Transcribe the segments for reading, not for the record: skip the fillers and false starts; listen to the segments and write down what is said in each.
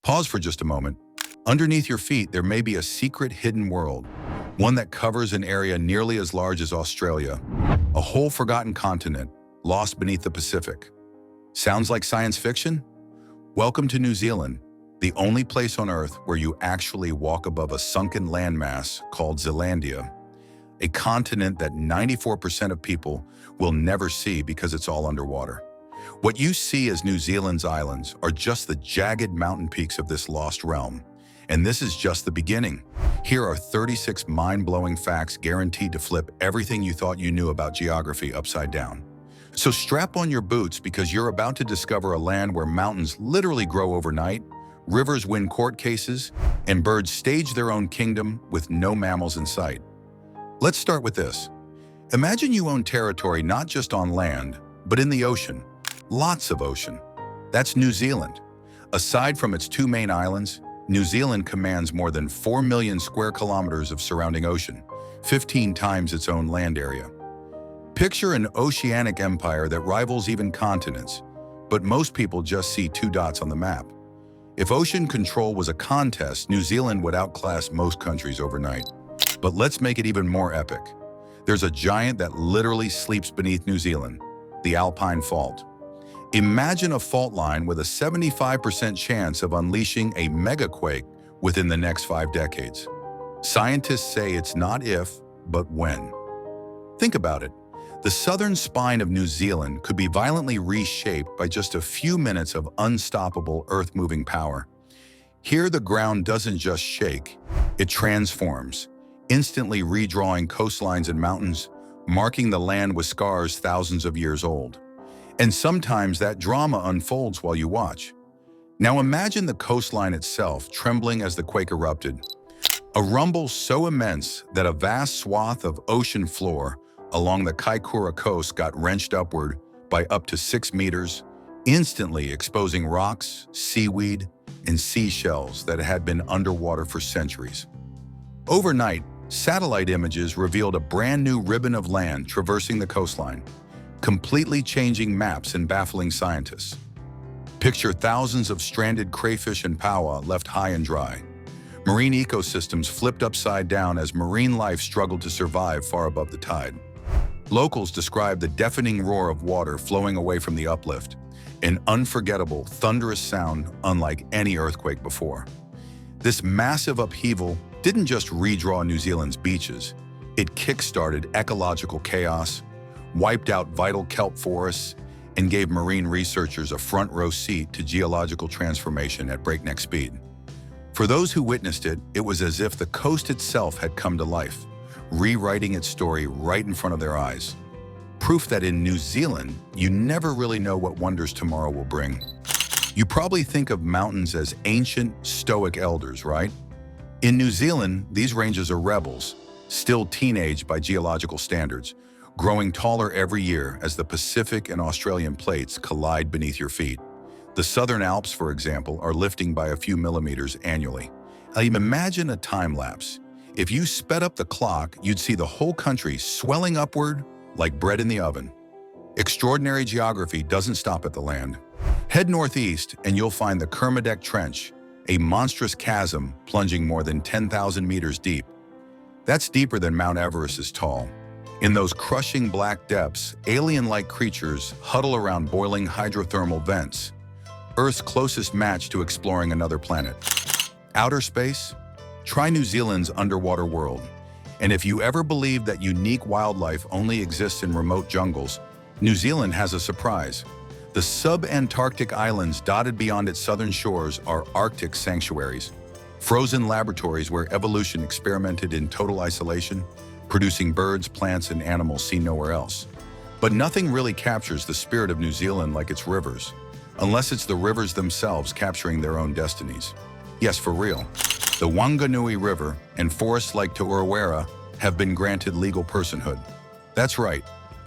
Pause for just a moment. Underneath your feet, there may be a secret hidden world, one that covers an area nearly as large as Australia, a whole forgotten continent lost beneath the Pacific. Sounds like science fiction? Welcome to New Zealand, the only place on Earth where you actually walk above a sunken landmass called Zealandia, a continent that 94% of people will never see because it's all underwater. What you see as New Zealand's islands are just the jagged mountain peaks of this lost realm. And this is just the beginning. Here are 36 mind-blowing facts guaranteed to flip everything you thought you knew about geography upside down. So strap on your boots because you're about to discover a land where mountains literally grow overnight, rivers win court cases, and birds stage their own kingdom with no mammals in sight. Let's start with this. Imagine you own territory not just on land, but in the ocean. Lots of ocean. That's New Zealand. Aside from its two main islands, New Zealand commands more than 4 million square kilometers of surrounding ocean, 15 times its own land area. Picture an oceanic empire that rivals even continents, but most people just see two dots on the map. If ocean control was a contest, New Zealand would outclass most countries overnight. But let's make it even more epic. There's a giant that literally sleeps beneath New Zealand, the Alpine Fault. Imagine a fault line with a 75% chance of unleashing a megaquake within the next 5 decades. Scientists say it's not if, but when. Think about it. The southern spine of New Zealand could be violently reshaped by just a few minutes of unstoppable earth-moving power. Here, the ground doesn't just shake, it transforms, instantly redrawing coastlines and mountains, marking the land with scars thousands of years old. And sometimes that drama unfolds while you watch. Now imagine the coastline itself trembling as the quake erupted. A rumble so immense that a vast swath of ocean floor along the Kaikoura coast got wrenched upward by up to 6 meters, instantly exposing rocks, seaweed, and seashells that had been underwater for centuries. Overnight, satellite images revealed a brand new ribbon of land traversing the coastline, completely changing maps and baffling scientists. Picture thousands of stranded crayfish and paua left high and dry. Marine ecosystems flipped upside down as marine life struggled to survive far above the tide. Locals describe the deafening roar of water flowing away from the uplift, an unforgettable, thunderous sound unlike any earthquake before. This massive upheaval didn't just redraw New Zealand's beaches, it kick-started ecological chaos, wiped out vital kelp forests, and gave marine researchers a front-row seat to geological transformation at breakneck speed. For those who witnessed it, it was as if the coast itself had come to life, rewriting its story right in front of their eyes. Proof that in New Zealand, you never really know what wonders tomorrow will bring. You probably think of mountains as ancient, stoic elders, right? In New Zealand, these ranges are rebels, still teenage by geological standards, growing taller every year as the Pacific and Australian plates collide beneath your feet. The Southern Alps, for example, are lifting by a few millimeters annually. Imagine a time lapse. If you sped up the clock, you'd see the whole country swelling upward like bread in the oven. Extraordinary geography doesn't stop at the land. Head northeast and you'll find the Kermadec Trench, a monstrous chasm plunging more than 10,000 meters deep. That's deeper than Mount Everest is tall. In those crushing black depths, alien-like creatures huddle around boiling hydrothermal vents, Earth's closest match to exploring another planet. Outer space? Try New Zealand's underwater world. And if you ever believe that unique wildlife only exists in remote jungles, New Zealand has a surprise. The sub-Antarctic islands dotted beyond its southern shores are Arctic sanctuaries, frozen laboratories where evolution experimented in total isolation, producing birds, plants, and animals seen nowhere else. But nothing really captures the spirit of New Zealand like its rivers, unless it's the rivers themselves capturing their own destinies. Yes, for real. The Wanganui River and forests like Te Urewera have been granted legal personhood. That's right,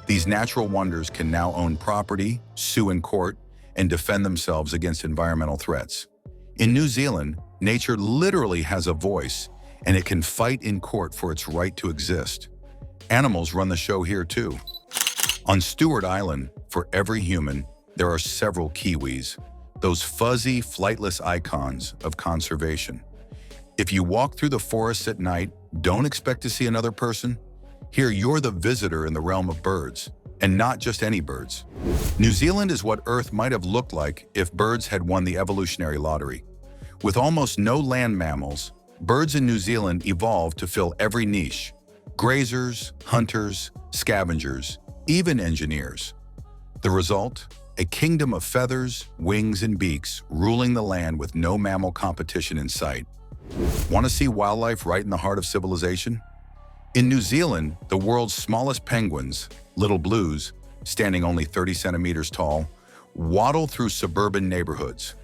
these natural wonders can now own property, sue in court, and defend themselves against environmental threats. In New Zealand, nature literally has a voice, and it can fight in court for its right to exist. Animals run the show here too. On Stewart Island, for every human, there are several kiwis, those fuzzy, flightless icons of conservation. If you walk through the forests at night, don't expect to see another person. Here, you're the visitor in the realm of birds, and not just any birds. New Zealand is what Earth might have looked like if birds had won the evolutionary lottery. With almost no land mammals, birds in New Zealand evolved to fill every niche: grazers, hunters, scavengers, even engineers. The result? A kingdom of feathers, wings, and beaks ruling the land with no mammal competition in sight. Want to see wildlife right in the heart of civilization? In New Zealand, the world's smallest penguins, little blues, standing only 30 centimeters tall, waddle through suburban neighborhoods.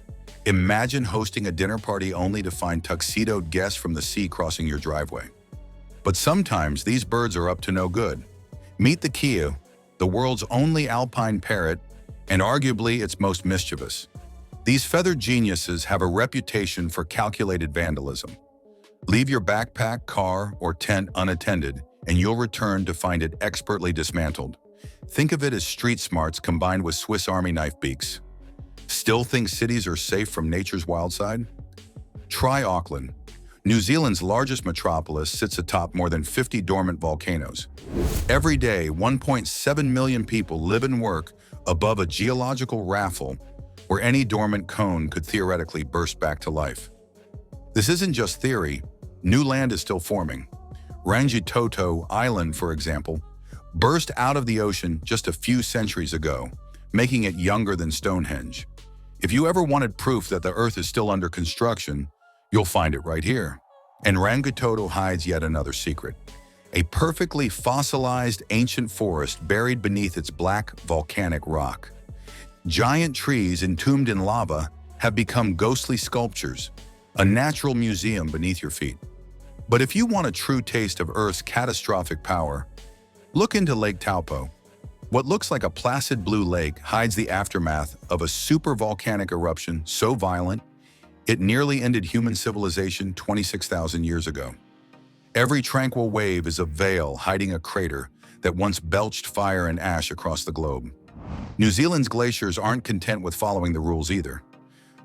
Imagine hosting a dinner party only to find tuxedoed guests from the sea crossing your driveway. But sometimes these birds are up to no good. Meet the kea, the world's only alpine parrot, and arguably its most mischievous. These feathered geniuses have a reputation for calculated vandalism. Leave your backpack, car, or tent unattended, and you'll return to find it expertly dismantled. Think of it as street smarts combined with Swiss Army knife beaks. Still think cities are safe from nature's wild side? Try Auckland. New Zealand's largest metropolis sits atop more than 50 dormant volcanoes. Every day, 1.7 million people live and work above a geological raffle where any dormant cone could theoretically burst back to life. This isn't just theory. New land is still forming. Rangitoto Island, for example, burst out of the ocean just a few centuries ago, making it younger than Stonehenge. If you ever wanted proof that the Earth is still under construction, you'll find it right here. And Rangitoto hides yet another secret: a perfectly fossilized ancient forest buried beneath its black volcanic rock. Giant trees entombed in lava have become ghostly sculptures, a natural museum beneath your feet. But if you want a true taste of Earth's catastrophic power, look into Lake Taupo. What looks like a placid blue lake hides the aftermath of a supervolcanic eruption so violent it nearly ended human civilization 26,000 years ago. Every tranquil wave is a veil hiding a crater that once belched fire and ash across the globe. New Zealand's glaciers aren't content with following the rules either.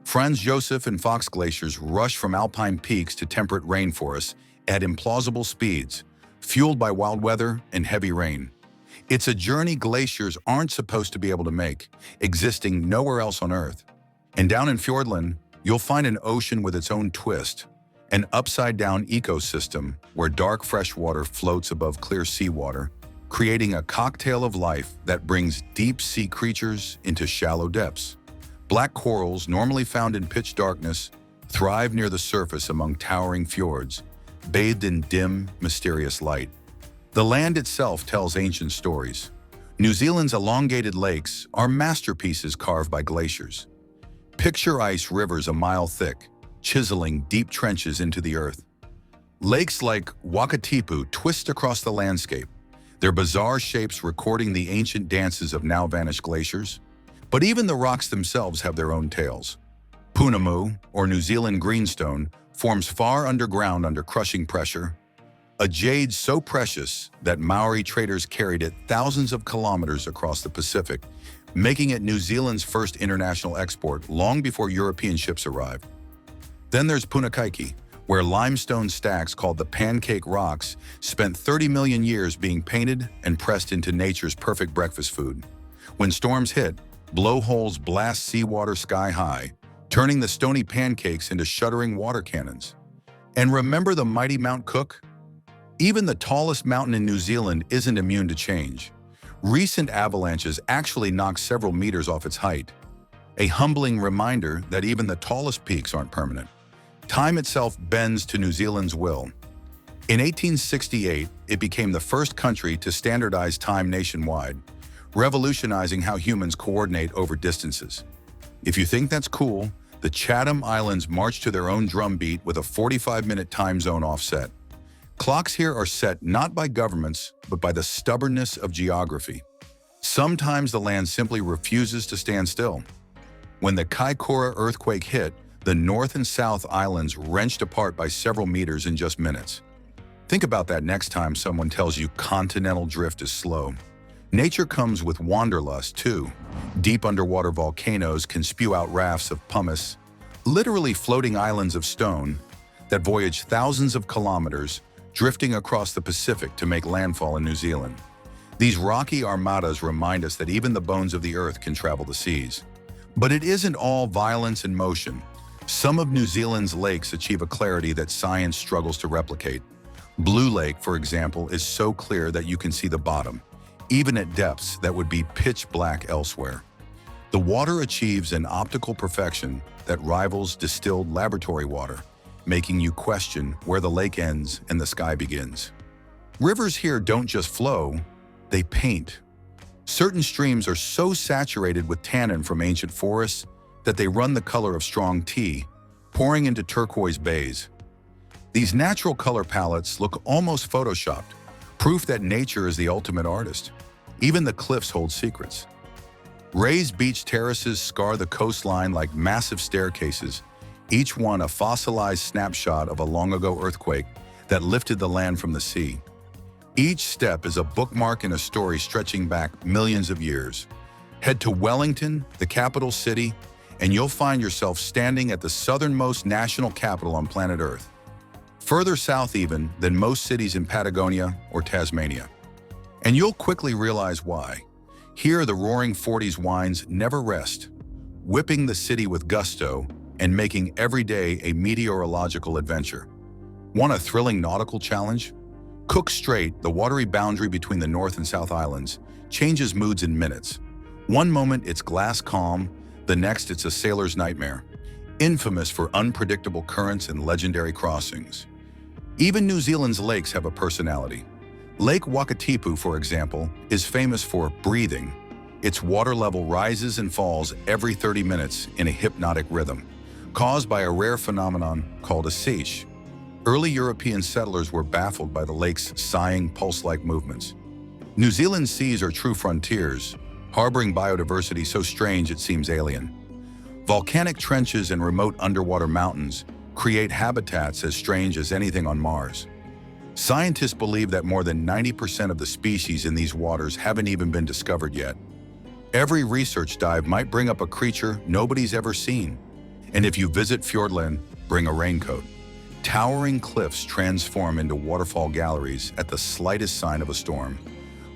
Franz Josef and Fox glaciers rush from alpine peaks to temperate rainforests at implausible speeds, fueled by wild weather and heavy rain. It's a journey glaciers aren't supposed to be able to make, existing nowhere else on Earth. And down in Fjordland, you'll find an ocean with its own twist, an upside-down ecosystem where dark fresh water floats above clear seawater, creating a cocktail of life that brings deep-sea creatures into shallow depths. Black corals, normally found in pitch darkness, thrive near the surface among towering fjords, bathed in dim, mysterious light. The land itself tells ancient stories. New Zealand's elongated lakes are masterpieces carved by glaciers. Picture ice rivers a mile thick, chiseling deep trenches into the earth. Lakes like Wakatipu twist across the landscape, their bizarre shapes recording the ancient dances of now-vanished glaciers. But even the rocks themselves have their own tales. Punamu, or New Zealand greenstone, forms far underground under crushing pressure, a jade so precious that Maori traders carried it thousands of kilometers across the Pacific, making it New Zealand's first international export long before European ships arrived. Then there's Punakaiki, where limestone stacks called the pancake rocks spent 30 million years being painted and pressed into nature's perfect breakfast food. When storms hit, blowholes blast seawater sky high, turning the stony pancakes into shuddering water cannons. And remember the mighty Mount Cook? Even the tallest mountain in New Zealand isn't immune to change. Recent avalanches actually knocked several meters off its height, a humbling reminder that even the tallest peaks aren't permanent. Time itself bends to New Zealand's will. In 1868, it became the first country to standardize time nationwide, revolutionizing how humans coordinate over distances. If you think that's cool, the Chatham Islands march to their own drumbeat with a 45-minute time zone offset. Clocks here are set not by governments, but by the stubbornness of geography. Sometimes the land simply refuses to stand still. When the Kaikoura earthquake hit, the North and South Islands wrenched apart by several meters in just minutes. Think about that next time someone tells you continental drift is slow. Nature comes with wanderlust, too. Deep underwater volcanoes can spew out rafts of pumice, literally floating islands of stone, that voyage thousands of kilometers, drifting across the Pacific to make landfall in New Zealand. These rocky armadas remind us that even the bones of the earth can travel the seas. But it isn't all violence and motion. Some of New Zealand's lakes achieve a clarity that science struggles to replicate. Blue Lake, for example, is so clear that you can see the bottom, even at depths that would be pitch black elsewhere. The water achieves an optical perfection that rivals distilled laboratory water, making you question where the lake ends and the sky begins. Rivers here don't just flow, they paint. Certain streams are so saturated with tannin from ancient forests that they run the color of strong tea, pouring into turquoise bays. These natural color palettes look almost photoshopped, proof that nature is the ultimate artist. Even the cliffs hold secrets. Raised beach terraces scar the coastline like massive staircases, each one a fossilized snapshot of a long-ago earthquake that lifted the land from the sea. Each step is a bookmark in a story stretching back millions of years. Head to Wellington, the capital city, and you'll find yourself standing at the southernmost national capital on planet Earth, further south even than most cities in Patagonia or Tasmania. And you'll quickly realize why. Here, the roaring 40s winds never rest, whipping the city with gusto and making every day a meteorological adventure. Want a thrilling nautical challenge? Cook Strait, the watery boundary between the North and South Islands, changes moods in minutes. One moment it's glass calm, the next it's a sailor's nightmare, infamous for unpredictable currents and legendary crossings. Even New Zealand's lakes have a personality. Lake Wakatipu, for example, is famous for breathing. Its water level rises and falls every 30 minutes in a hypnotic rhythm, caused by a rare phenomenon called a seiche. Early European settlers were baffled by the lake's sighing, pulse-like movements. New Zealand's seas are true frontiers, harboring biodiversity so strange it seems alien. Volcanic trenches and remote underwater mountains create habitats as strange as anything on Mars. Scientists believe that more than 90% of the species in these waters haven't even been discovered yet. Every research dive might bring up a creature nobody's ever seen. And if you visit Fjordland, bring a raincoat. Towering cliffs transform into waterfall galleries at the slightest sign of a storm.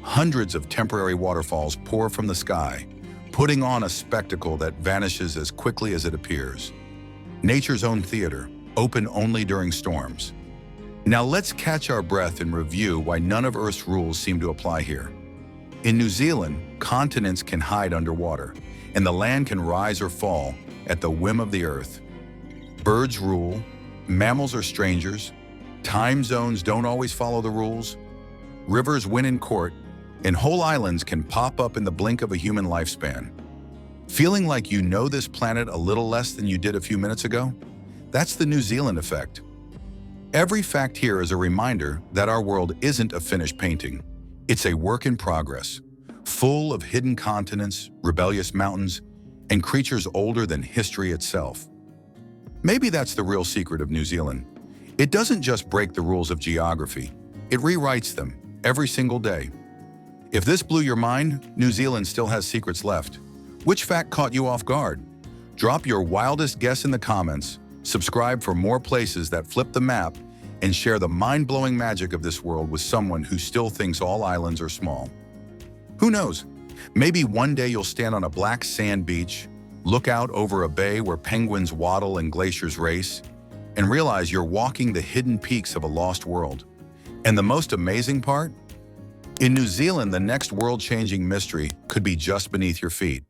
Hundreds of temporary waterfalls pour from the sky, putting on a spectacle that vanishes as quickly as it appears. Nature's own theater, open only during storms. Now let's catch our breath and review why none of Earth's rules seem to apply here. In New Zealand, continents can hide underwater, and the land can rise or fall at the whim of the Earth. Birds rule, mammals are strangers, time zones don't always follow the rules, rivers win in court, and whole islands can pop up in the blink of a human lifespan. Feeling like you know this planet a little less than you did a few minutes ago? That's the New Zealand effect. Every fact here is a reminder that our world isn't a finished painting. It's a work in progress, full of hidden continents, rebellious mountains, and creatures older than history itself. Maybe that's the real secret of New Zealand. It doesn't just break the rules of geography, it rewrites them every single day. If this blew your mind, New Zealand still has secrets left. Which fact caught you off guard? Drop your wildest guess in the comments, subscribe for more places that flip the map, and share the mind-blowing magic of this world with someone who still thinks all islands are small. Who knows? Maybe one day you'll stand on a black sand beach, look out over a bay where penguins waddle and glaciers race, and realize you're walking the hidden peaks of a lost world. And the most amazing part? In New Zealand, the next world-changing mystery could be just beneath your feet.